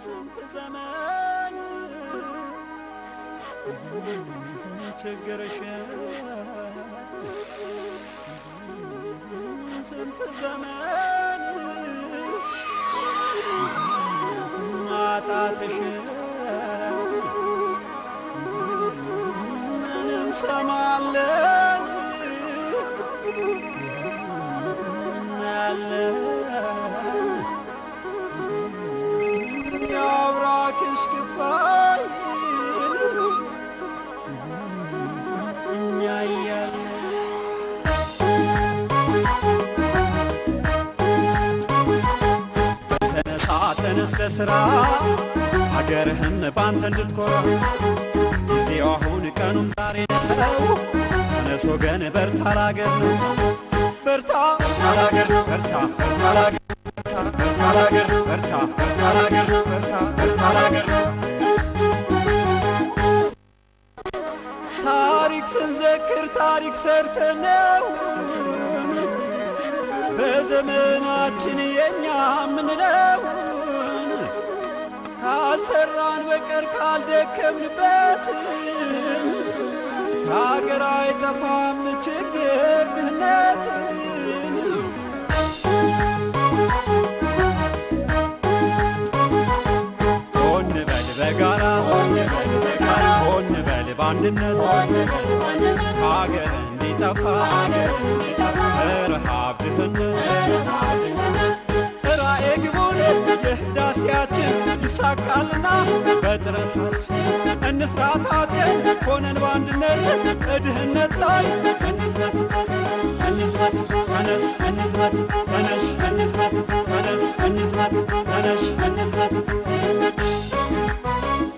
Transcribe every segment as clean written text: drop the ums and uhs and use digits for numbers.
ስንት ዘመን ችግርሽ ስንት ዘመን ማጣትሽ ምን እንሰማለን ያብራክሽ ክፋይ እኛ እያለ ተነስ ለስራ አገርህን ባንተ እንድትኮራ ጊዜው አሁን ቀኑም ዛሬ ነው ተነስ ወገን በርታ ላገር ነው በርታ ላገር ነው በርታ ላገር በርታ ላገር ነው በርታ ላገር ነው በርታ ላገር ነው ታሪክ ስንዘክር ታሪክ ሰርተነው በዘመናችን የኛ ምንለው ካልሰራን በቀር ካልደከምንበት ከሀገር አይጠፋም ችግር ድህነት ሆን በል በጋራ ሆን በል በአንድነት ከሀገር እንዲጠፋ ረሃብ ድህነት ራእየ ግቡን የህዳሴያችን ይሳካልና በጥረታችን እንስራ ታጥቀን ሆነን በአንድነት ድህነት ላይ እንዝመትበት ተነስ እንዝመት ተነሽ እንዝመት ተነስ እንዝመት ተነሽ እንዝመት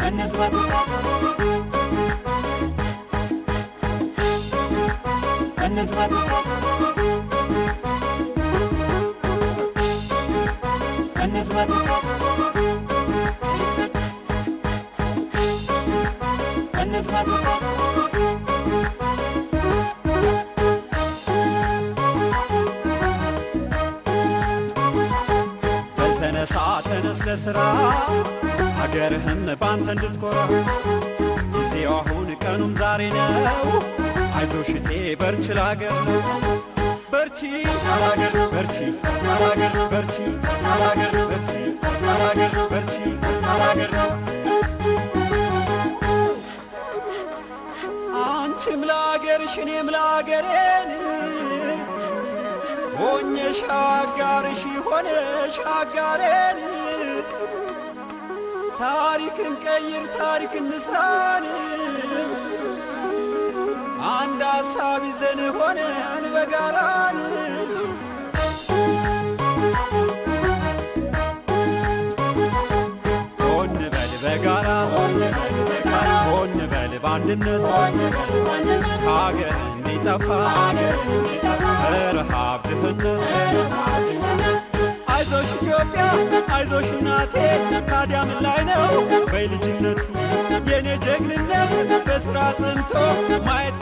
እንዝመት እንዝመት እንዝመት እንዝመት ተነስ ለስራ አገርህን ባንተ እንድትኮራ ጊዜው አሁን ቀኑም ዛሬ ነው አይዞሽ እቴ በርቺ ላገር ነው በርቺ ላገር ነው በርቺ ላገር ነው በርቺ ላገር ነው በርቺ ላገር ነው በርቺ ላገር ነው አንቺም ላገርሽ እኔም ላገሬን ሆኜሽ አጋርሽ ሆነሽ አጋሬን ታሪክን ቀይር ታሪክ እንስራን አንድ ሀሳብ ይዘን ሆነን በጋራን ሆን በል በጋራ ሆን በል በአንድነት ከሀገር እንዲጠፋ ረሃብ ድህነት አይዞሽ ኢትዮጵያ አይዞሽ እናቴ ታዲያ ምን ላይ ነው በልጅነቱ የኔ ጀግንነት በስራ ጽንቶ ማየት